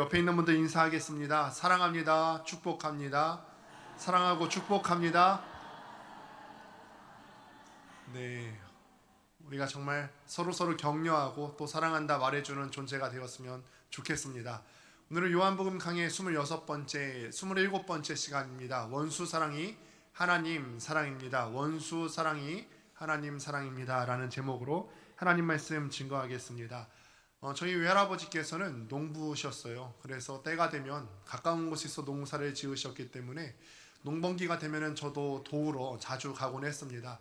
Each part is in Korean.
옆에 있는 분들 인사하겠습니다. 사랑합니다. 축복합니다. 사랑하고 축복합니다. 네, 우리가 정말 서로 격려하고 또 사랑한다 말해주는 존재가 되었으면 좋겠습니다. 오늘은 요한복음 강의 27번째 시간입니다. 원수 사랑이 하나님 사랑입니다. 원수 사랑이 하나님 사랑입니다 라는 제목으로 하나님 말씀 증거하겠습니다. 저희 외할아버지께서는 농부셨어요. 그래서 때가 되면 가까운 곳에서 농사를 지으셨기 때문에 농번기가 되면 저도 도우러 자주 가곤 했습니다.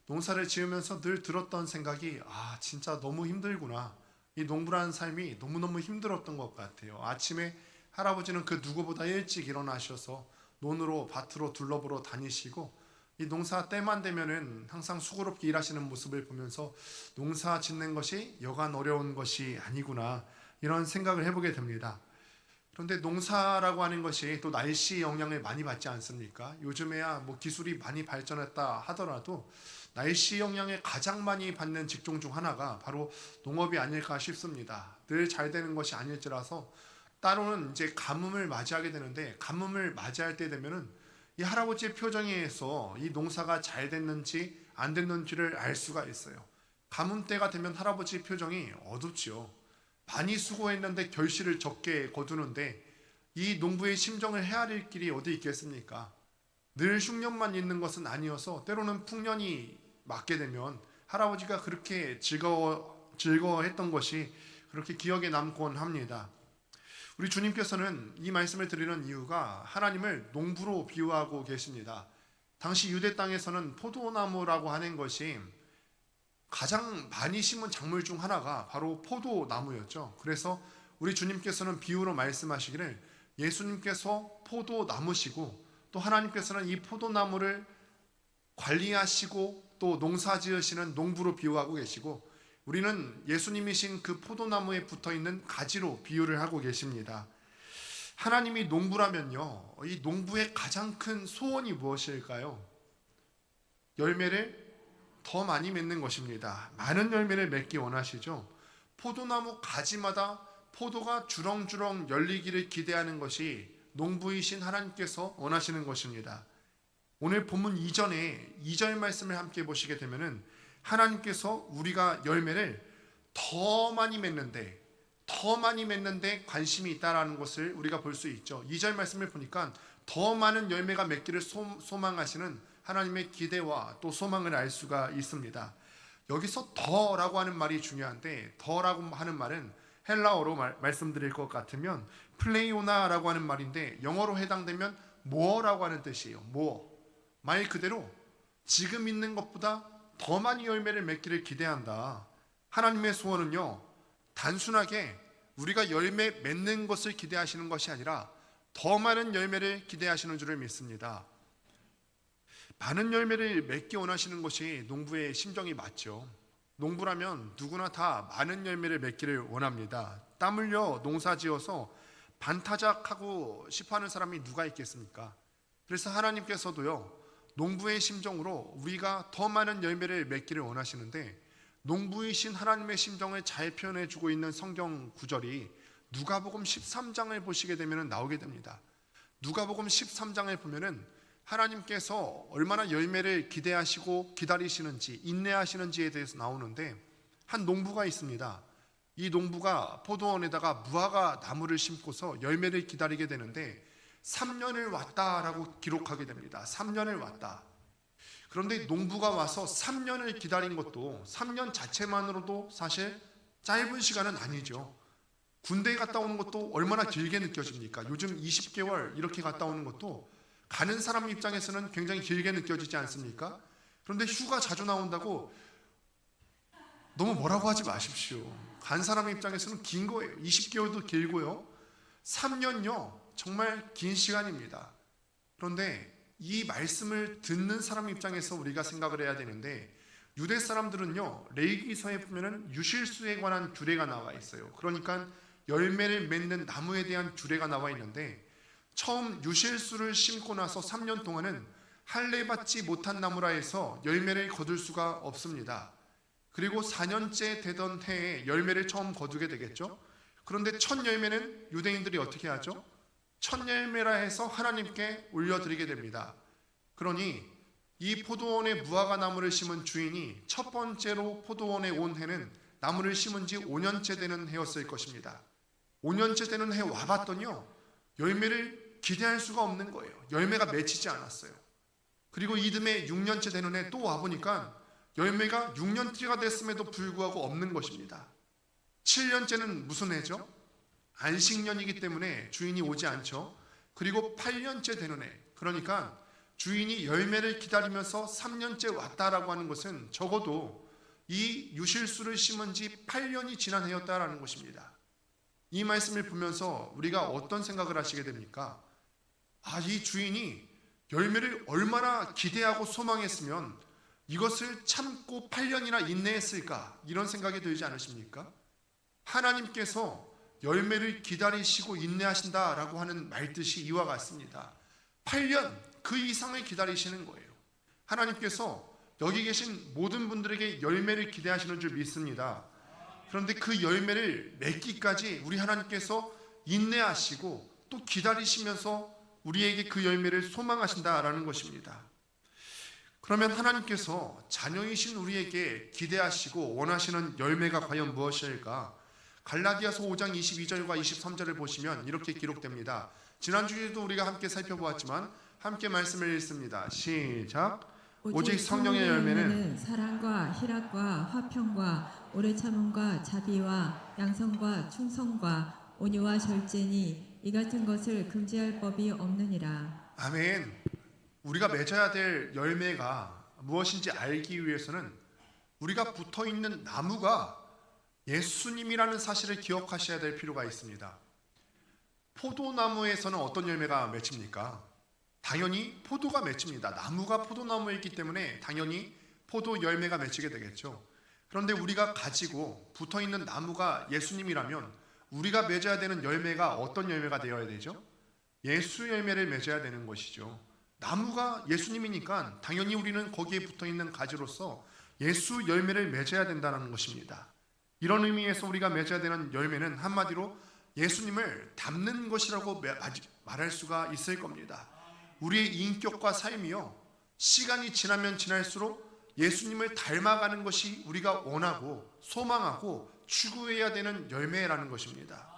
농사를 지으면서 늘 들었던 생각이 진짜 너무 힘들구나. 이 농부라는 삶이 너무너무 힘들었던 것 같아요. 아침에 할아버지는 그 누구보다 일찍 일어나셔서 논으로 밭으로 둘러보러 다니시고 이 농사 때만 되면은 항상 수고롭게 일하시는 모습을 보면서 농사 짓는 것이 여간 어려운 것이 아니구나 이런 생각을 해보게 됩니다. 그런데 농사라고 하는 것이 또 날씨 영향을 많이 받지 않습니까? 요즘에야 뭐 기술이 많이 발전했다 하더라도 날씨 영향을 가장 많이 받는 직종 중 하나가 바로 농업이 아닐까 싶습니다. 늘 잘 되는 것이 아닐지라서 따로는 이제 가뭄을 맞이하게 되는데, 가뭄을 맞이할 때 되면은 이 할아버지의 표정에서 이 농사가 잘 됐는지 안 됐는지를 알 수가 있어요. 가뭄 때가 되면 할아버지의 표정이 어둡지요. 많이 수고했는데 결실을 적게 거두는데 이 농부의 심정을 헤아릴 길이 어디 있겠습니까? 늘 흉년만 있는 것은 아니어서 때로는 풍년이 맞게 되면 할아버지가 그렇게 즐거워했던 것이 그렇게 기억에 남곤 합니다. 우리 주님께서는 이 말씀을 드리는 이유가 하나님을 농부로 비유하고 계십니다. 당시 유대 땅에서는 포도나무라고 하는 것이 가장 많이 심은 작물 중 하나가 바로 포도나무였죠. 그래서 우리 주님께서는 비유로 말씀하시기를 예수님께서 포도나무시고 또 하나님께서는 이 포도나무를 관리하시고 또 농사 지으시는 농부로 비유하고 계시고, 우리는 예수님이신 그 포도나무에 붙어있는 가지로 비유를 하고 계십니다. 하나님이 농부라면요, 이 농부의 가장 큰 소원이 무엇일까요? 열매를 더 많이 맺는 것입니다. 많은 열매를 맺기 원하시죠. 포도나무 가지마다 포도가 주렁주렁 열리기를 기대하는 것이 농부이신 하나님께서 원하시는 것입니다. 오늘 본문 이전에 2절 말씀을 함께 보시게 되면은 하나님께서 우리가 열매를 더 많이 맺는데 관심이 있다라는 것을 우리가 볼 수 있죠. 2절 말씀을 보니까 더 많은 열매가 맺기를 소망하시는 하나님의 기대와 또 소망을 알 수가 있습니다. 여기서 더라고 하는 말이 중요한데, 더라고 하는 말은 헬라어로 말씀드릴 것 같으면 플레이오나라고 하는 말인데, 영어로 해당되면 more라고 하는 뜻이에요. more. 말 그대로 지금 있는 것보다 더 많이 열매를 맺기를 기대한다. 하나님의 소원은요, 단순하게 우리가 열매 맺는 것을 기대하시는 것이 아니라 더 많은 열매를 기대하시는 줄을 믿습니다. 많은 열매를 맺기 원하시는 것이 농부의 심정이 맞죠. 농부라면 누구나 다 많은 열매를 맺기를 원합니다. 땀 흘려 농사 지어서 반타작하고 싶어하는 사람이 누가 있겠습니까? 그래서 하나님께서도요, 농부의 심정으로 우리가 더 많은 열매를 맺기를 원하시는데, 농부이신 하나님의 심정을 잘 표현해 주고 있는 성경 구절이 누가복음 13장을 보시게 되면 나오게 됩니다. 누가복음 13장을 보면은 하나님께서 얼마나 열매를 기대하시고 기다리시는지, 인내하시는지에 대해서 나오는데, 한 농부가 있습니다. 이 농부가 포도원에다가 무화과 나무를 심고서 열매를 기다리게 되는데 3년을 왔다라고 기록하게 됩니다. 3년을 왔다. 그런데 농부가 와서 3년을 기다린 것도 3년 자체만으로도 사실 짧은 시간은 아니죠. 군대에 갔다 오는 것도 얼마나 길게 느껴집니까? 요즘 20개월 이렇게 갔다 오는 것도 가는 사람 입장에서는 굉장히 길게 느껴지지 않습니까? 그런데 휴가 자주 나온다고 너무 뭐라고 하지 마십시오. 간 사람 입장에서는 긴 거예요. 20개월도 길고요. 3년요. 정말 긴 시간입니다. 그런데 이 말씀을 듣는 사람 입장에서 우리가 생각을 해야 되는데, 유대 사람들은요, 레위기서에 보면은 유실수에 관한 규례가 나와 있어요. 그러니까 열매를 맺는 나무에 대한 규례가 나와 있는데, 처음 유실수를 심고 나서 3년 동안은 할례 받지 못한 나무라 해서 열매를 거둘 수가 없습니다. 그리고 4년째 되던 해에 열매를 처음 거두게 되겠죠. 그런데 첫 열매는 유대인들이 어떻게 하죠? 첫 열매라 해서 하나님께 올려드리게 됩니다. 그러니 이 포도원에 무화과 나무를 심은 주인이 첫 번째로 포도원에 온 해는 나무를 심은 지 5년째 되는 해였을 것입니다. 5년째 되는 해 와봤더니요, 열매를 기대할 수가 없는 거예요. 열매가 맺히지 않았어요. 그리고 이듬해 6년째 되는 해 또 와보니까 열매가 6년째가 됐음에도 불구하고 없는 것입니다. 7년째는 무슨 해죠? 안식년이기 때문에 주인이 오지 않죠. 그리고 8년째 되는 해, 그러니까 주인이 열매를 기다리면서 3년째 왔다라고 하는 것은 적어도 이 유실수를 심은 지 8년이 지난 해였다라는 것입니다. 이 말씀을 보면서 우리가 어떤 생각을 하시게 됩니까? 이 주인이 열매를 얼마나 기대하고 소망했으면 이것을 참고 8년이나 인내했을까, 이런 생각이 들지 않으십니까? 하나님께서 열매를 기다리시고 인내하신다라고 하는 말뜻이 이와 같습니다. 8년 그 이상을 기다리시는 거예요. 하나님께서 여기 계신 모든 분들에게 열매를 기대하시는 줄 믿습니다. 그런데 그 열매를 맺기까지 우리 하나님께서 인내하시고 또 기다리시면서 우리에게 그 열매를 소망하신다라는 것입니다. 그러면 하나님께서 자녀이신 우리에게 기대하시고 원하시는 열매가 과연 무엇일까? 갈라디아서 5장 22절과 23절을 보시면 이렇게 기록됩니다. 지난주에도 우리가 함께 살펴보았지만 함께 말씀을 읽습니다. 시작. 오직 성령의 열매는 사랑과 희락과 화평과 오래 참음과 자비와 양성과 충성과 온유와 절제니 이 같은 것을 금지할 법이 없느니라. 아멘. 우리가 맺어야 될 열매가 무엇인지 알기 위해서는 우리가 붙어있는 나무가 예수님이라는 사실을 기억하셔야 될 필요가 있습니다. 포도나무에서는 어떤 열매가 맺힙니까? 당연히 포도가 맺힙니다. 나무가 포도나무이기 때문에 당연히 포도 열매가 맺히게 되겠죠. 그런데 우리가 가지고 붙어있는 나무가 예수님이라면 우리가 맺어야 되는 열매가 어떤 열매가 되어야 되죠? 예수 열매를 맺어야 되는 것이죠. 나무가 예수님이니까 당연히 우리는 거기에 붙어있는 가지로서 예수 열매를 맺어야 된다는 것입니다. 이런 의미에서 우리가 맺어야 되는 열매는 한마디로 예수님을 닮는 것이라고 말할 수가 있을 겁니다. 우리의 인격과 삶이요, 시간이 지나면 지날수록 예수님을 닮아가는 것이 우리가 원하고 소망하고 추구해야 되는 열매라는 것입니다.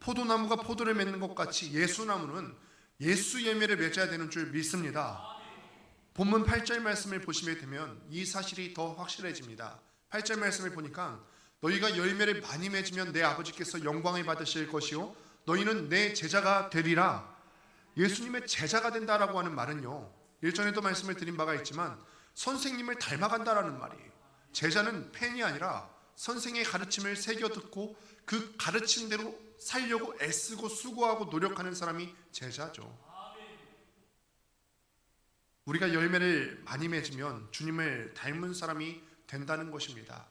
포도나무가 포도를 맺는 것 같이 예수나무는 예수 열매를 맺어야 되는 줄 믿습니다. 본문 8절 말씀을 보시게 되면 이 사실이 더 확실해집니다. 8절 말씀을 보니까 너희가 열매를 많이 맺으면 내 아버지께서 영광을 받으실 것이요 너희는 내 제자가 되리라. 예수님의 제자가 된다라고 하는 말은요, 일전에도 말씀을 드린 바가 있지만 선생님을 닮아간다라는 말이에요. 제자는 팬이 아니라 선생의 가르침을 새겨 듣고 그 가르침대로 살려고 애쓰고 수고하고 노력하는 사람이 제자죠. 우리가 열매를 많이 맺으면 주님을 닮은 사람이 된다는 것입니다.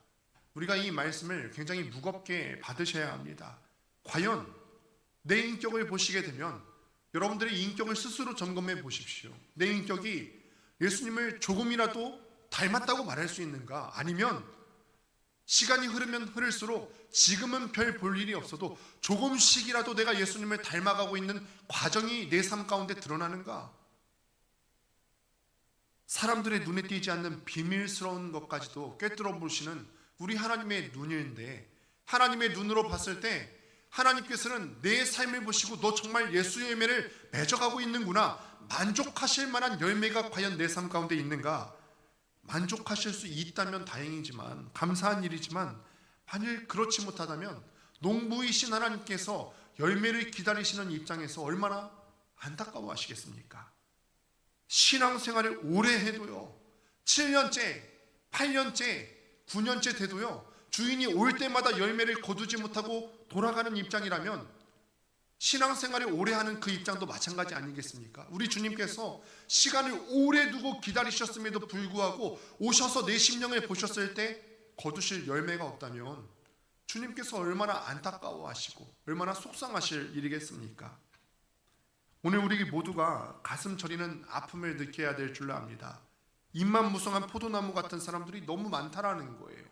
우리가 이 말씀을 굉장히 무겁게 받으셔야 합니다. 과연 내 인격을 보시게 되면 여러분들의 인격을 스스로 점검해 보십시오. 내 인격이 예수님을 조금이라도 닮았다고 말할 수 있는가? 아니면 시간이 흐르면 흐를수록 지금은 별 볼 일이 없어도 조금씩이라도 내가 예수님을 닮아가고 있는 과정이 내 삶 가운데 드러나는가? 사람들의 눈에 띄지 않는 비밀스러운 것까지도 꿰뚫어 보시는 우리 하나님의 눈인데, 하나님의 눈으로 봤을 때 하나님께서는 내 삶을 보시고 너 정말 예수 열매를 맺어가고 있는구나, 만족하실 만한 열매가 과연 내 삶 가운데 있는가? 만족하실 수 있다면 다행이지만, 감사한 일이지만, 만일 그렇지 못하다면 농부이신 하나님께서 열매를 기다리시는 입장에서 얼마나 안타까워 하시겠습니까? 신앙생활을 오래 해도요, 7년째, 8년째, 9년째 돼도요, 주인이 올 때마다 열매를 거두지 못하고 돌아가는 입장이라면 신앙생활을 오래 하는 그 입장도 마찬가지 아니겠습니까? 우리 주님께서 시간을 오래 두고 기다리셨음에도 불구하고 오셔서 내 심령을 보셨을 때 거두실 열매가 없다면 주님께서 얼마나 안타까워하시고 얼마나 속상하실 일이겠습니까? 오늘 우리 모두가 가슴 저리는 아픔을 느껴야 될 줄로 압니다. 잎만 무성한 포도나무 같은 사람들이 너무 많다라는 거예요.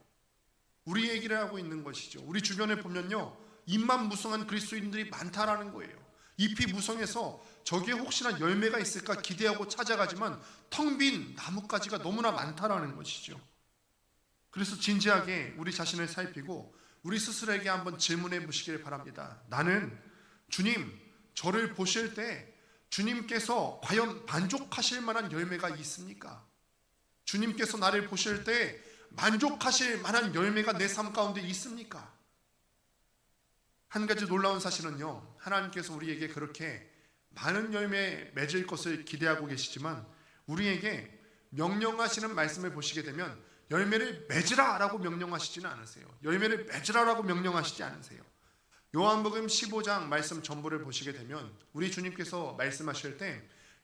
우리 얘기를 하고 있는 것이죠. 우리 주변을 보면요, 잎만 무성한 그리스도인들이 많다라는 거예요. 잎이 무성해서 저기에 혹시나 열매가 있을까 기대하고 찾아가지만 텅 빈 나뭇가지가 너무나 많다라는 것이죠. 그래서 진지하게 우리 자신을 살피고 우리 스스로에게 한번 질문해 보시길 바랍니다. 나는 주님, 저를 보실 때 주님께서 과연 만족하실 만한 열매가 있습니까? 주님께서 나를 보실 때 만족하실 만한 열매가 내 삶 가운데 있습니까? 한 가지 놀라운 사실은요, 하나님께서 우리에게 그렇게 많은 열매 맺을 것을 기대하고 계시지만 우리에게 명령하시는 말씀을 보시게 되면 열매를 맺으라 라고 명령하시지는 않으세요. 열매를 맺으라 라고 명령하시지 않으세요. 요한복음 15장 말씀 전부를 보시게 되면 우리 주님께서 말씀하실 때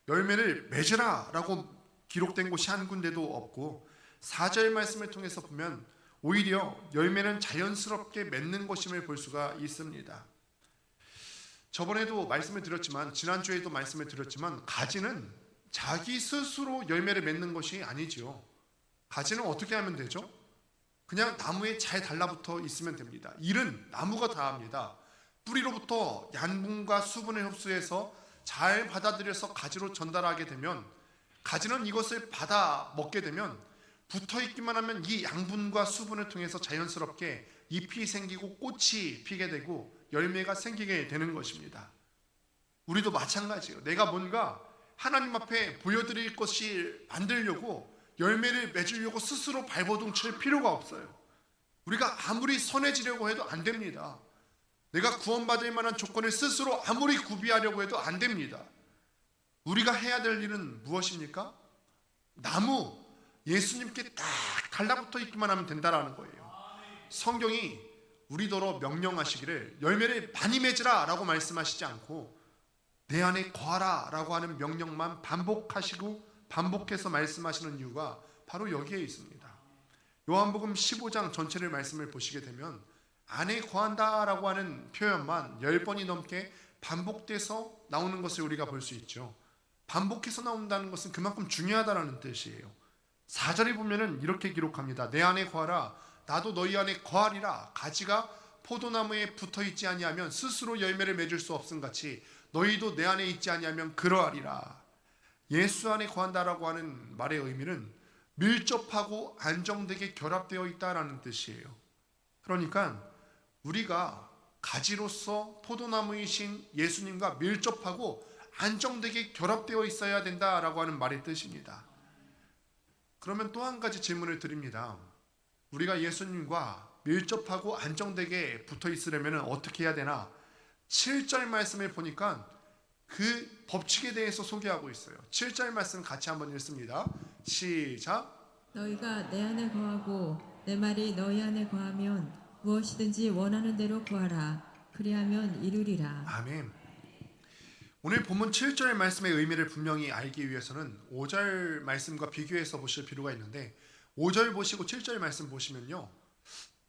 열매를 맺으라 라고 기록된 곳이 한 군데도 없고 4절 말씀을 통해서 보면 오히려 열매는 자연스럽게 맺는 것임을 볼 수가 있습니다. 저번에도 말씀을 드렸지만 지난주에도 말씀을 드렸지만 가지는 자기 스스로 열매를 맺는 것이 아니지요. 가지는 어떻게 하면 되죠? 그냥 나무에 잘 달라붙어 있으면 됩니다. 일은 나무가 다 합니다. 뿌리로부터 양분과 수분을 흡수해서 잘 받아들여서 가지로 전달하게 되면 가지는 이것을 받아 먹게 되면 붙어있기만 하면 이 양분과 수분을 통해서 자연스럽게 잎이 생기고 꽃이 피게 되고 열매가 생기게 되는 것입니다. 우리도 마찬가지예요. 내가 뭔가 하나님 앞에 보여드릴 것이 만들려고 열매를 맺으려고 스스로 발버둥 칠 필요가 없어요. 우리가 아무리 선해지려고 해도 안 됩니다. 내가 구원받을 만한 조건을 스스로 아무리 구비하려고 해도 안 됩니다. 우리가 해야 될 일은 무엇입니까? 나무, 예수님께 딱 달라붙어 있기만 하면 된다라는 거예요. 성경이 우리더러 명령하시기를 열매를 많이 맺으라 라고 말씀하시지 않고 내 안에 거하라 라고 하는 명령만 반복해서 말씀하시는 이유가 바로 여기에 있습니다. 요한복음 15장 전체를 말씀을 보시게 되면 안에 거한다 라고 하는 표현만 10번이 넘게 반복돼서 나오는 것을 우리가 볼 수 있죠. 반복해서 나온다는 것은 그만큼 중요하다는 뜻이에요. 4절에 보면은 이렇게 기록합니다. 내 안에 거하라 나도 너희 안에 거하리라. 가지가 포도나무에 붙어있지 아니하면 스스로 열매를 맺을 수 없음 같이 너희도 내 안에 있지 아니하면 그러하리라. 예수 안에 거한다라고 하는 말의 의미는 밀접하고 안정되게 결합되어 있다라는 뜻이에요. 그러니까 우리가 가지로서 포도나무이신 예수님과 밀접하고 안정되게 결합되어 있어야 된다라고 하는 말의 뜻입니다. 그러면 또 한 가지 질문을 드립니다. 우리가 예수님과 밀접하고 안정되게 붙어 있으려면 어떻게 해야 되나? 7절 말씀을 보니까 그 법칙에 대해서 소개하고 있어요. 7절 말씀 같이 한번 읽습니다. 시작. 너희가 내 안에 거하고 내 말이 너희 안에 거하면 무엇이든지 원하는 대로 구하라. 그리하면 이루리라. 아멘. 오늘 본문 7절 말씀의 의미를 분명히 알기 위해서는 5절 말씀과 비교해서 보실 필요가 있는데 5절 보시고 7절 말씀 보시면요.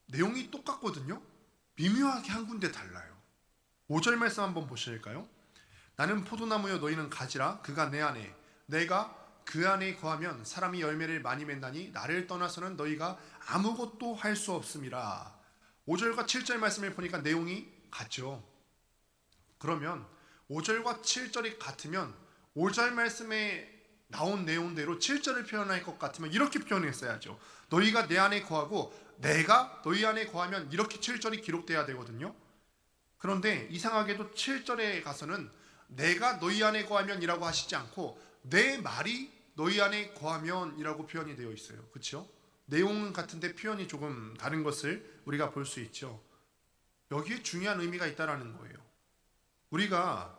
내용이 똑같거든요. 미묘하게 한 군데 달라요. 5절 말씀 한번 보실까요? 나는 포도나무여 너희는 가지라. 그가 내 안에 내가 그 안에 거하면 사람이 열매를 많이 맺나니 나를 떠나서는 너희가 아무것도 할 수 없음이라. 5절과 7절 말씀을 보니까 내용이 같죠. 그러면 5절과 7절이 같으면 5절 말씀에 나온 내용대로 7절을 표현할 것 같으면 이렇게 표현했어야죠. 너희가 내 안에 거하고 내가 너희 안에 거하면 이렇게 7절이 기록돼야 되거든요. 그런데 이상하게도 7절에 가서는 내가 너희 안에 거하면 이라고 하시지 않고 내 말이 너희 안에 거하면 이라고 표현이 되어 있어요. 그렇죠? 내용은 같은데 표현이 조금 다른 것을 우리가 볼 수 있죠. 여기에 중요한 의미가 있다는 거예요. 우리가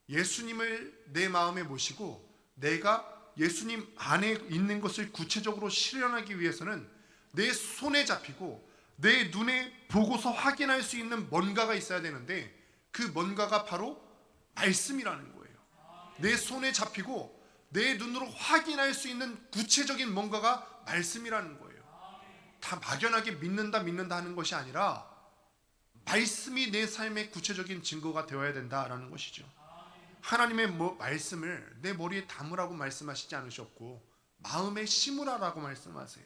예수님을 내 마음에 모시고 내가 예수님 안에 있는 것을 구체적으로 실현하기 위해서는 내 손에 잡히고 내 눈에 보고서 확인할 수 있는 뭔가가 있어야 되는데 그 뭔가가 바로 말씀이라는 거예요. 내 손에 잡히고 내 눈으로 확인할 수 있는 구체적인 뭔가가 말씀이라는 거예요. 다 막연하게 믿는다 하는 것이 아니라 말씀이 내 삶의 구체적인 증거가 되어야 된다라는 것이죠. 하나님의 말씀을 내 머리에 담으라고 말씀하시지 않으셨고 마음에 심으라라고 말씀하세요.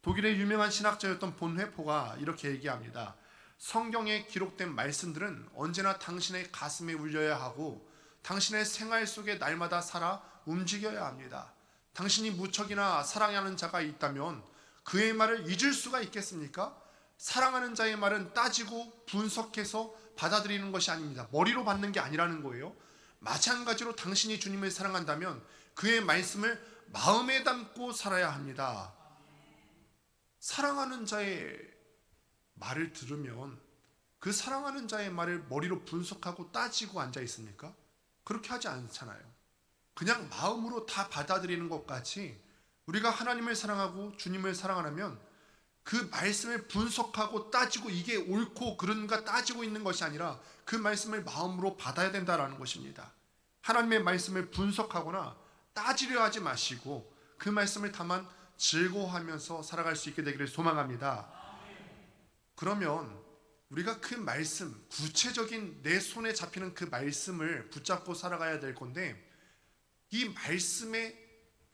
독일의 유명한 신학자였던 본회포가 이렇게 얘기합니다. 성경에 기록된 말씀들은 언제나 당신의 가슴에 울려야 하고 당신의 생활 속에 날마다 살아 움직여야 합니다. 당신이 무척이나 사랑하는 자가 있다면 그의 말을 잊을 수가 있겠습니까? 사랑하는 자의 말은 따지고 분석해서 받아들이는 것이 아닙니다. 머리로 받는 게 아니라는 거예요. 마찬가지로 당신이 주님을 사랑한다면 그의 말씀을 마음에 담고 살아야 합니다. 사랑하는 자의 말을 들으면 그 사랑하는 자의 말을 머리로 분석하고 따지고 앉아 있습니까? 그렇게 하지 않잖아요. 그냥 마음으로 다 받아들이는 것 같이 우리가 하나님을 사랑하고 주님을 사랑하려면 그 말씀을 분석하고 따지고 이게 옳고 그른가 따지고 있는 것이 아니라 그 말씀을 마음으로 받아야 된다는 것입니다. 하나님의 말씀을 분석하거나 따지려 하지 마시고 그 말씀을 다만 즐거워하면서 살아갈 수 있게 되기를 소망합니다. 그러면 우리가 그 말씀, 구체적인 내 손에 잡히는 그 말씀을 붙잡고 살아가야 될 건데 이 말씀의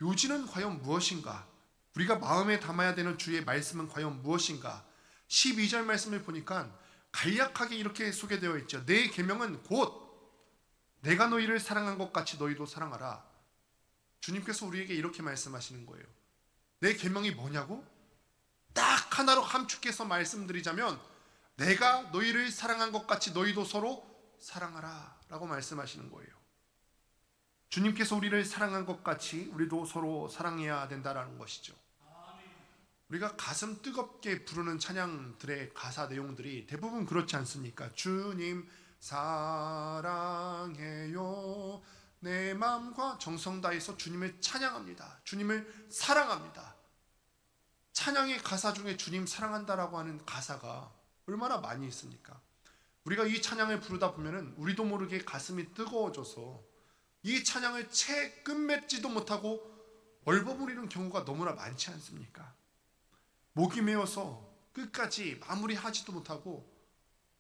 요지는 과연 무엇인가? 우리가 마음에 담아야 되는 주의 말씀은 과연 무엇인가? 12절 말씀을 보니까 간략하게 이렇게 소개되어 있죠. 내 계명은 곧 내가 너희를 사랑한 것 같이 너희도 사랑하라. 주님께서 우리에게 이렇게 말씀하시는 거예요. 내 계명이 뭐냐고? 딱 하나로 함축해서 말씀드리자면 내가 너희를 사랑한 것 같이 너희도 서로 사랑하라 라고 말씀하시는 거예요. 주님께서 우리를 사랑한 것 같이 우리도 서로 사랑해야 된다는 것이죠. 우리가 가슴 뜨겁게 부르는 찬양들의 가사 내용들이 대부분 그렇지 않습니까? 주님 사랑해요. 내 마음과 정성 다해서 주님을 찬양합니다. 주님을 사랑합니다. 찬양의 가사 중에 주님 사랑한다라고 하는 가사가 얼마나 많이 있습니까? 우리가 이 찬양을 부르다 보면은 우리도 모르게 가슴이 뜨거워져서 이 찬양을 채 끝맺지도 못하고 얼버무리는 경우가 너무나 많지 않습니까? 목이 메어서 끝까지 마무리하지도 못하고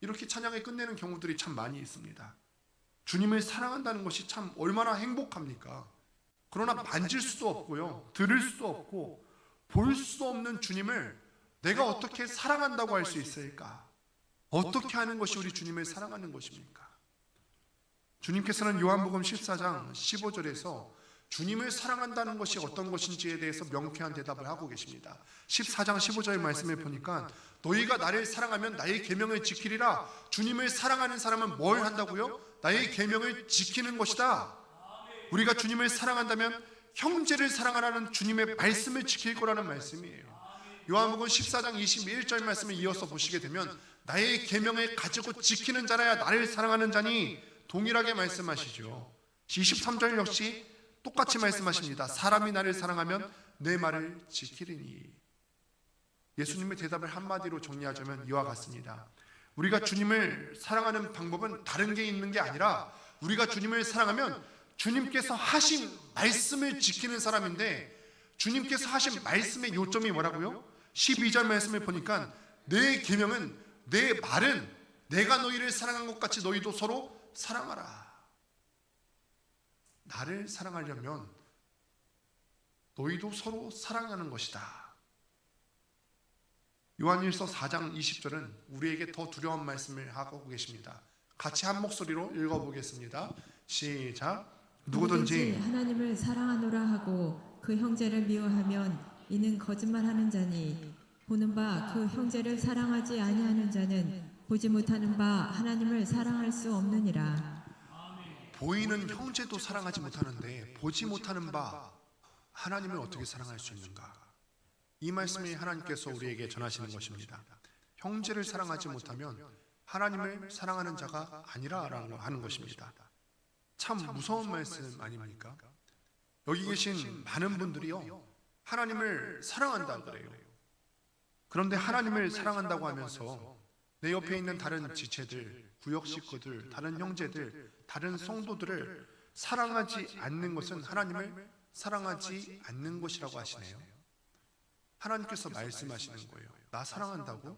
이렇게 찬양을 끝내는 경우들이 참 많이 있습니다. 주님을 사랑한다는 것이 참 얼마나 행복합니까? 그러나 만질 수도 없고요, 들을 수도 없고 볼 수 없는 주님을 내가 어떻게 사랑한다고 할 수 있을까? 어떻게 하는 것이 우리 주님을 사랑하는 것입니까? 주님께서는 요한복음 14장 15절에서 주님을 사랑한다는 것이 어떤 것인지에 대해서 명쾌한 대답을 하고 계십니다. 14장 15절 말씀을 보니까 너희가 나를 사랑하면 나의 계명을 지키리라. 주님을 사랑하는 사람은 뭘 한다고요? 나의 계명을 지키는 것이다. 우리가 주님을 사랑한다면 형제를 사랑하라는 주님의 말씀을 지킬 거라는 말씀이에요. 요한복음 14장 21절 말씀을 이어서 보시게 되면 나의 계명을 가지고 지키는 자라야 나를 사랑하는 자니 동일하게 말씀하시죠. 23절 역시 똑같이 말씀하십니다. 사람이 나를 사랑하면 내 말을 지키리니. 예수님의 대답을 한마디로 정리하자면 이와 같습니다. 우리가 주님을 사랑하는 방법은 다른 게 있는 게 아니라 우리가 주님을 사랑하면 주님께서 하신 말씀을 지키는 사람인데 주님께서 하신 말씀의 요점이 뭐라고요? 12절 말씀을 보니까 내 계명은 내 말은 내가 너희를 사랑한 것 같이 너희도 서로 사랑하라. 나를 사랑하려면 너희도 서로 사랑하는 것이다. 요한일서 4장 20절은 우리에게 더 두려운 말씀을 하고 계십니다. 같이 한 목소리로 읽어보겠습니다. 시작. 누구든지 하나님을 사랑하노라 하고 그 형제를 미워하면 이는 거짓말하는 자니 보는 바 그 형제를 사랑하지 아니하는 자는 보지 못하는 바 하나님을 사랑할 수 없느니라. 보이는 형제도 사랑하지 못하는데 보지 못하는 바 하나님을 어떻게 사랑할 수 있는가? 이 말씀이 하나님께서 우리에게 전하시는 것입니다. 형제를 사랑하지 못하면 하나님을 사랑하는 자가 아니라라고 하는 것입니다. 참 무서운 말씀 아닙니까? 여기 계신 많은 분들이요, 하나님을 사랑한다 그래요. 그런데 하나님을 사랑한다고 하면서 내 옆에 있는 다른 지체들, 구역 식구들, 다른 형제들, 다른 성도들을 사랑하지 않는 것은 하나님을 사랑하지 않는 것이라고 하시네요. 하나님께서 말씀하시는 거예요. 나 사랑한다고?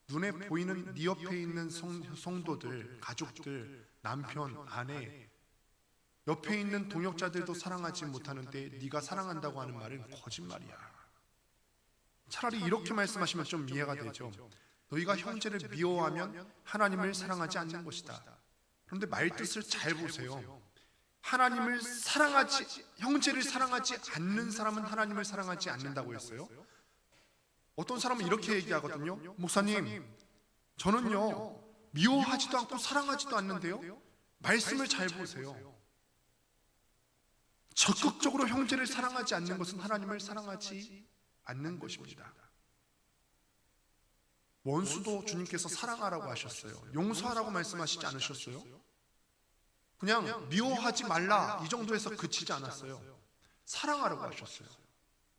눈에 보이는 네 옆에 있는 성도들, 가족들, 남편, 아내, 옆에 있는 동역자들도 사랑하지 못하는데 네가 사랑한다고 하는 말은 거짓말이야. 차라리 이렇게 말씀하시면 좀 이해가 되죠. 너희가 형제를 미워하면 하나님을 사랑하지 않는 것이다. 그런데 말뜻을 잘 보세요. 하나님을 형제를 사랑하지 않는 사람은 하나님을 사랑하지 않는다고 했어요. 어떤 사람은 이렇게 얘기하거든요. 목사님, 저는요 미워하지도 않고 사랑하지도 않는데요. 말씀을 잘 보세요. 적극적으로 형제를 사랑하지 않는 것은 하나님을 사랑하지 않는 것입니다. 원수도 주님께서 사랑하라고 하셨어요. 용서하라고 말씀하시지 않으셨어요? 그냥 미워하지 말라 이 정도에서 그치지 않았어요. 사랑하라고 하셨어요.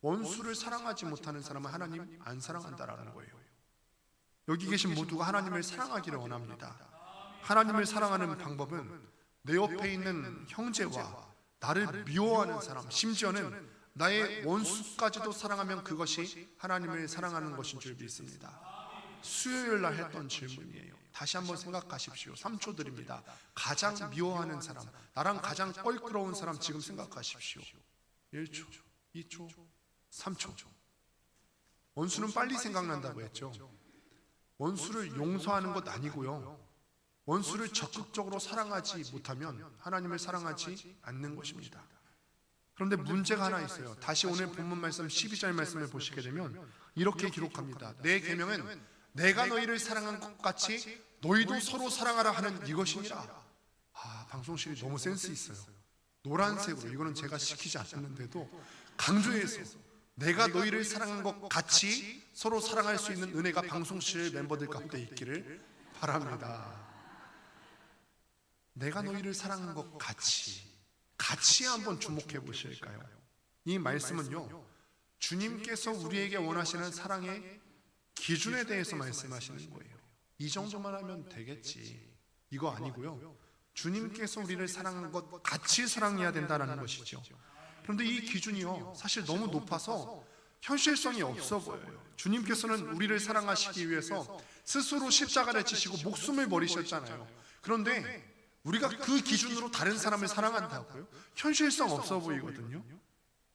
원수를 사랑하지 못하는 사람은 하나님 안 사랑한다라는 거예요. 여기 계신 모두가 하나님을 사랑하기를 원합니다. 하나님을 사랑하는 방법은 내 옆에 있는 형제와 나를 미워하는 사람, 심지어는 나의 원수까지도 사랑하면 그것이 하나님을 사랑하는 것인 줄 믿습니다. 수요일 날 했던 질문이에요. 다시 한번 생각하십시오. 3초 드립니다. 가장 미워하는 사람, 나랑 가장 껄끄러운 사람 지금 생각하십시오. 1초, 2초, 3초. 원수는 빨리 생각난다고 했죠. 원수를 용서하는 것 아니고요, 원수를 적극적으로 사랑하지 못하면 하나님을 사랑하지 않는 것입니다. 그런데 문제가 하나 있어요. 다시 오늘 본문 말씀 12절 말씀을 보시게 되면 이렇게 기록합니다. 내 계명은 내가 너희를 사랑한 것 같이 너희도 서로 사랑하라 하는 이것이니라. 방송실이 너무 센스 있어요. 노란색으로, 이거는 제가 시키지 않았는데도 강조해서 내가 너희를 사랑한 것 같이 서로 사랑할 수 있는 은혜가 방송실 멤버들 가운데 있기를 바랍니다. 내가 너희를 사랑한 것 같이 한번 주목해 보실까요? 이 말씀은요, 주님께서 우리에게 원하시는 사랑의 기준에 대해서 말씀하시는 거예요. 이 정도만 하면 되겠지, 이거 아니고요, 주님께서 우리를 사랑한 것 같이 사랑해야 된다는 것이죠. 그런데 이 기준이요, 사실 너무 높아서 현실성이 없어 보여요. 주님께서는 우리를 사랑하시기 위해서 스스로 십자가를 지시고 목숨을 버리셨잖아요. 그런데 우리가 그 기준으로 다른 사람을 사랑한다고요? 현실성 없어 보이거든요.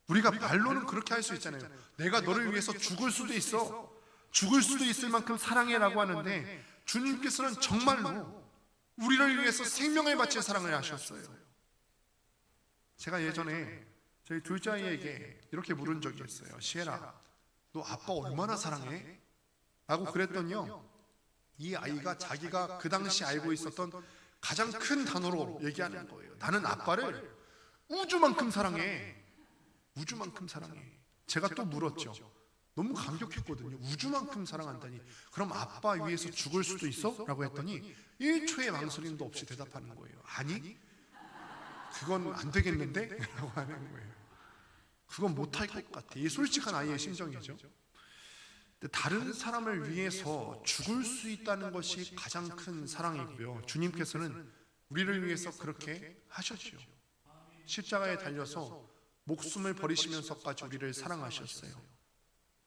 우리가 말로는 그렇게 할 수 있잖아요. 내가 너를 위해서 죽을 수도 있어, 죽을 수도 있을 만큼 사랑해라고 하는데 주님께서는 정말로 우리를 위해서 생명을 바친 사랑을 하셨어요. 제가 예전에 저희 둘째 아이에게 이렇게 물은 적이 있어요. 시에라, 너 아빠 얼마나 사랑해? 라고 그랬더니요, 이 아이가 자기가 그 당시 알고 있었던 가장 큰 단어로 얘기하는 거예요. 나는 아빠를 우주만큼 사랑해. 우주만큼 사랑해. 제가 또 물었죠. 너무 감격했거든요. 우주만큼 사랑한다니, 그럼 아빠 위해서 죽을 수도 있어? 라고 했더니 1초의 망설임도 없이 대답하는 거예요. 아니, 그건 안 되겠는데? 라고 하는 거예요. 그건 못할 것 같아. 이 솔직한 아이의 심정이죠. 다른 사람을 위해서 죽을 수 있다는 것이 가장 큰 사랑이고요, 주님께서는 우리를 위해서 그렇게 하셨죠. 십자가에 달려서 목숨을 버리시면서까지 우리를 사랑하셨어요.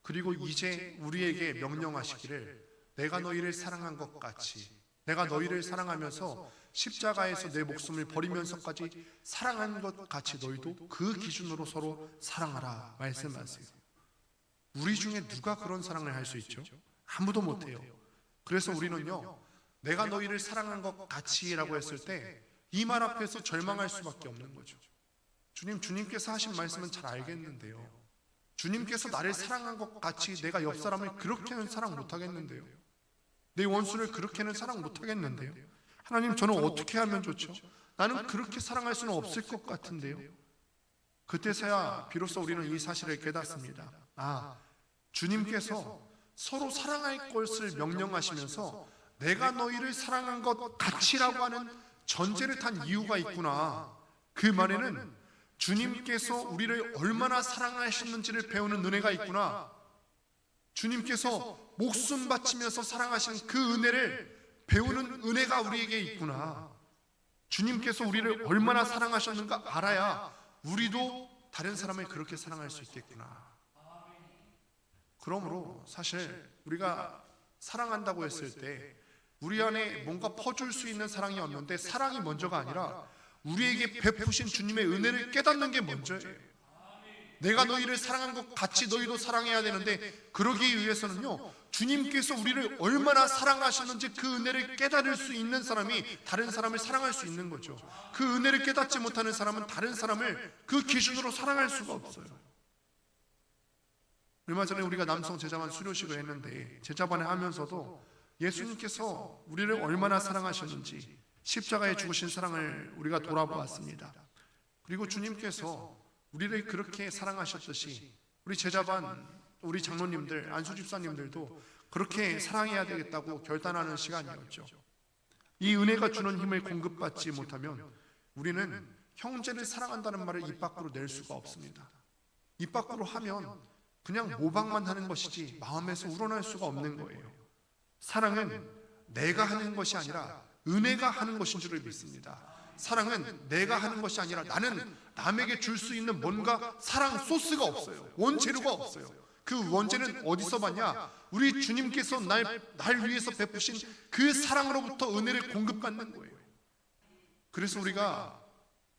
그리고 이제 우리에게 명령하시기를 내가 너희를 사랑한 것 같이, 내가 너희를 사랑하면서 십자가에서 내 목숨을 버리면서까지 사랑한 것 같이 너희도 그 기준으로 서로 사랑하라 말씀하세요. 우리 중에 누가 그런 사랑을 할 수 있죠? 아무도 못해요. 그래서 우리는요, 내가 너희를 사랑한 것 같이라고 했을 때 이 말 앞에서 절망할 수밖에 없는 거죠. 주님께서 하신 말씀은 잘 알겠는데요, 주님께서 나를 사랑한 것 같이 내가 옆 사람을 그렇게는 사랑 못하겠는데요, 내 원수를 그렇게는 사랑 못하겠는데요, 하나님, 저는 어떻게 하면 좋죠? 나는 그렇게 사랑할 수는 없을 것 같은데요. 그때서야 비로소 우리는 이 사실을 깨닫습니다. 주님께서 서로 사랑할 것을 명령하시면서 내가 너희를 사랑한 것 같이라고 하는 전제를 탄 이유가 있구나. 그 말에는 주님께서 우리를 얼마나 사랑하셨는지를 배우는 은혜가 있구나. 주님께서 목숨 바치면서 사랑하신 그 은혜를 배우는 은혜가 우리에게 있구나. 주님께서 우리를 얼마나 사랑하셨는가 알아야 우리도 다른 사람을 그렇게 사랑할 수 있겠구나. 그러므로 사실 우리가 사랑한다고 했을 때 우리 안에 뭔가 퍼줄 수 있는 사랑이 없는데, 사랑이 먼저가 아니라 우리에게 베푸신 주님의 은혜를 깨닫는 게 먼저예요. 내가 너희를 사랑한 것 같이 너희도 사랑해야 되는데, 그러기 위해서는요, 주님께서 우리를 얼마나 사랑하셨는지 그 은혜를 깨달을 수 있는 사람이 다른 사람을 사랑할 수 있는 거죠. 그 은혜를 깨닫지 못하는 사람은 다른 사람을 그 기준으로 사랑할 수가 없어요. 얼마 전에 우리가 남성 제자반 수료식을 했는데, 제자반을 하면서도 예수님께서 우리를 얼마나 사랑하셨는지 십자가에 죽으신 사랑을 우리가 돌아보았습니다. 그리고 주님께서 우리를 그렇게 사랑하셨듯이 우리 제자반, 우리 장로님들, 안수 집사님들도 그렇게 사랑해야 되겠다고 결단하는 시간이었죠. 이 은혜가 주는 힘을 공급받지 못하면 우리는 형제를 사랑한다는 말을 입 밖으로 낼 수가 없습니다. 입 밖으로 하면 그냥 모방만 하는 것이지 마음에서 우러날 수가 없는 거예요. 사랑은 내가 하는 것이 아니라 은혜가 하는 것인 줄을 믿습니다. 사랑은 내가 하는 것이 아니라 나는 남에게 줄 수 있는 뭔가 사랑 소스가 없어요. 원재료가 없어요. 그 원재는 어디서 받냐? 우리 주님께서 날 위해서 베푸신 그 사랑으로부터 은혜를 공급받는 거예요. 그래서 우리가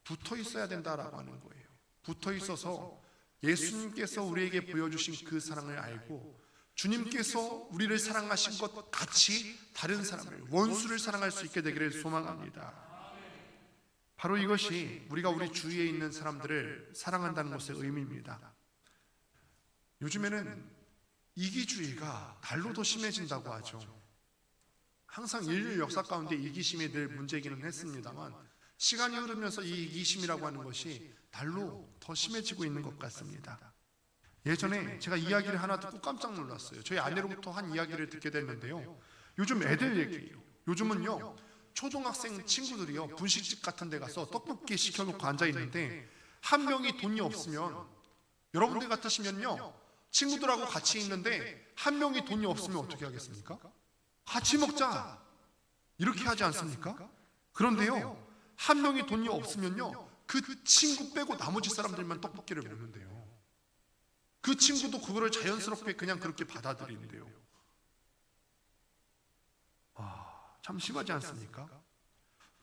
붙어 있어야 된다라고 하는 거예요. 붙어 있어서 예수님께서 우리에게 보여주신 그 사랑을 알고 주님께서 우리를 사랑하신 것 같이 다른 사람을, 원수를 사랑할 수 있게 되기를 소망합니다. 바로 이것이 우리가 우리 주위에 있는 사람들을 사랑한다는 것의 의미입니다. 요즘에는 이기주의가 날로 더 심해진다고 하죠. 항상 인류 역사 가운데 이기심이 늘 문제이기는 했습니다만, 시간이 흐르면서 이 이기심이라고 하는 것이 날로 더 심해지고 있는 것 같습니다. 예전에 제가 이야기를 하나 듣고 깜짝 놀랐어요. 저희 아내로부터 한 이야기를 듣게 됐는데요, 요즘 애들 얘기예요. 요즘은요, 초등학생 친구들이요, 분식집 같은 데 가서 떡볶이 시켜놓고 앉아있는데 한 명이 돈이 없으면, 여러분들 같으시면요, 친구들하고 같이 있는데 한 명이 돈이 없으면 어떻게 하겠습니까? 같이 먹자 이렇게 하지 않습니까? 그런데요, 한 명이 돈이 없으면요, 그 친구 빼고 나머지 사람들만 떡볶이를 먹는데요. 그 친구도 그거를 자연스럽게 그냥 그렇게 받아들이는데요. 참 심하지 않습니까?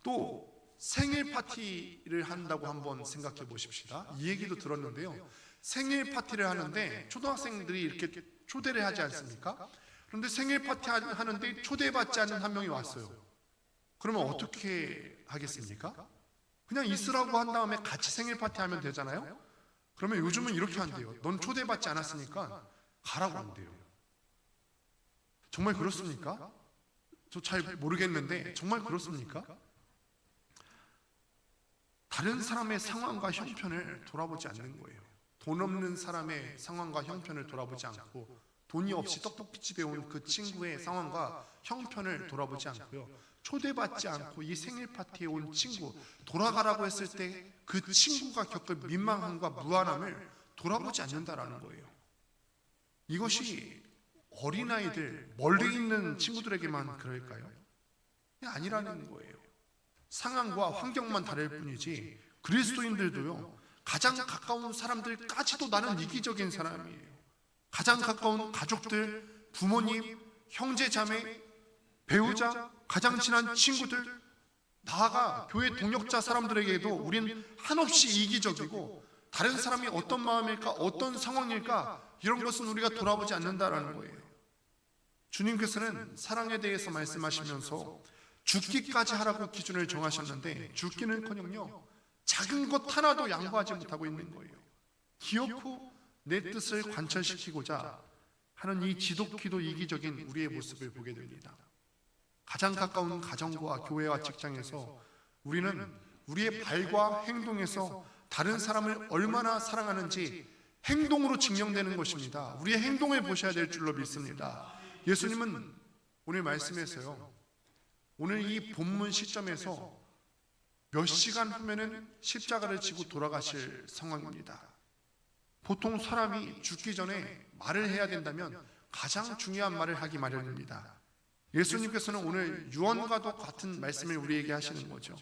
또 생일 파티를 한다고 한번 생각해 보십시다. 이 얘기도 들었는데요, 생일 파티를 하는데 초등학생들이 이렇게 초대를 하지 않습니까? 그런데 생일 파티 하는데 초대받지 않은 한 명이 왔어요. 그러면 어떻게 하겠습니까? 그냥 있으라고 한 다음에 같이 생일 파티 하면 되잖아요. 그러면 요즘은 이렇게 한대요. 넌 초대받지 않았으니까 가라고 한대요. 정말 그렇습니까? 저 잘 모르겠는데 정말 그렇습니까? 다른 사람의 상황과 형편을 돌아보지 않는 거예요. 돈 없는 사람의 상황과 형편을 돌아보지 않고, 돈이 없이 떡볶이집에 온 그 친구의 상황과 형편을 돌아보지 않고요, 초대받지 않고 이 생일 파티에 온 친구, 돌아가라고 했을 때 그 친구가 겪을 민망함과 무안함을 돌아보지 않는다라는 거예요. 이것이 어린아이들, 멀리 있는 친구들에게만 그럴까요? 아니라는 거예요. 상황과 환경만 다를 뿐이지 그리스도인들도요, 가장 가까운 사람들까지도 나는 이기적인 사람이에요. 가장 가까운 가족들, 부모님, 형제 자매, 배우자, 가장 친한 친구들, 나아가 교회 동역자 사람들에게도 우린 한없이 이기적이고, 다른 사람이 어떤 마음일까, 어떤 상황일까, 이런 것은 우리가 돌아보지 않는다라는 거예요. 주님께서는 사랑에 대해서 말씀하시면서 죽기까지 하라고 기준을 정하셨는데, 죽기는커녕요, 작은 것 하나도 양보하지 못하고 있는 거예요. 기어코 내 뜻을 관철시키고자 하는 이 지독히도 이기적인 우리의 모습을 보게 됩니다. 가장 가까운 가정과 교회와 직장에서 우리는 우리의 발과 행동에서 다른 사람을 얼마나 사랑하는지 행동으로 증명되는 것입니다. 우리의 행동을 보셔야 될 줄로 믿습니다. 예수님은 오늘 말씀에서요, 오늘 이 본문 시점에서 몇 시간 후면은 십자가를 지고 돌아가실 상황입니다. 보통 사람이 죽기 전에 말을 해야 된다면 가장 중요한 말을 하기 마련입니다. 예수님께서는 오늘 유언과도 같은 말씀을 우리에게 하시는 거죠.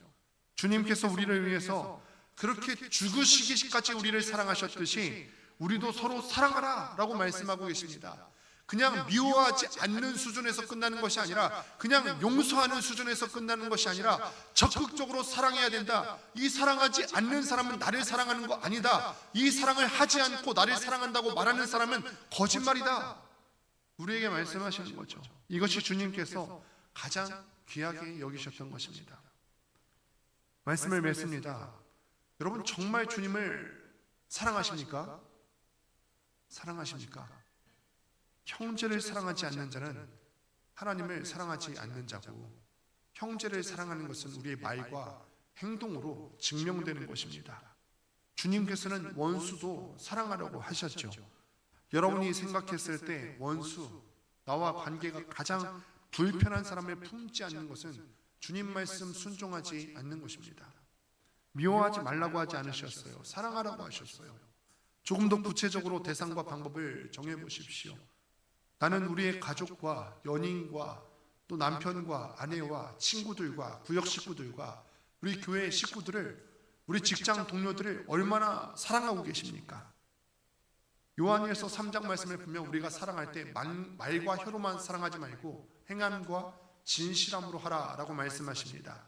주님께서 우리를 위해서 그렇게 죽으시기까지 우리를 사랑하셨듯이 우리도 서로 사랑하라 라고 말씀하고 계십니다. 그냥 미워하지 않는 수준에서 끝나는 것이 아니라, 그냥 용서하는 수준에서 끝나는 것이 아니라 적극적으로 사랑해야 된다. 이 사랑하지 않는 사람은 나를 사랑하는 거 아니다. 이 사랑을 하지 않고 나를 사랑한다고 말하는 사람은 거짓말이다. 우리에게 말씀하시는 거죠. 이것이 주님께서 가장 귀하게 여기셨던 것입니다. 말씀을 맺습니다. 여러분, 정말 주님을 사랑하십니까? 사랑하십니까? 형제를 사랑하지 않는 자는 하나님을 사랑하지 않는 자고, 형제를 사랑하는 것은 우리의 말과 행동으로 증명되는 것입니다. 주님께서는 원수도 사랑하라고 하셨죠. 여러분이 생각했을 때 원수, 나와 관계가 가장 불편한 사람을 품지 않는 것은 주님 말씀 순종하지 않는 것입니다. 미워하지 말라고 하지 않으셨어요. 사랑하라고 하셨어요. 조금 더 구체적으로 대상과 방법을 정해보십시오. 나는 우리의 가족과 연인과 또 남편과 아내와 친구들과 구역 식구들과 우리 교회 식구들을, 우리 직장 동료들을 얼마나 사랑하고 계십니까? 요한일서 3장 말씀을 보면 우리가 사랑할 때 말과 혀로만 사랑하지 말고 행함과 진실함으로 하라라고 말씀하십니다.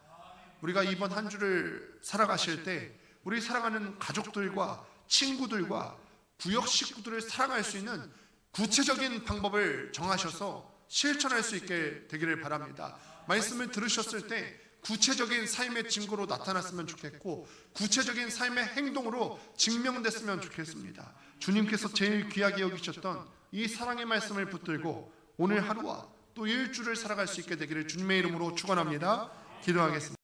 우리가 이번 한 주를 살아가실 때 우리 사랑하는 가족들과 친구들과 구역 식구들을 사랑할 수 있는 구체적인 방법을 정하셔서 실천할 수 있게 되기를 바랍니다. 말씀을 들으셨을 때 구체적인 삶의 증거로 나타났으면 좋겠고, 구체적인 삶의 행동으로 증명됐으면 좋겠습니다. 주님께서 제일 귀하게 여기셨던 이 사랑의 말씀을 붙들고 오늘 하루와 또 일주를 살아갈 수 있게 되기를 주님의 이름으로 축원합니다. 기도하겠습니다.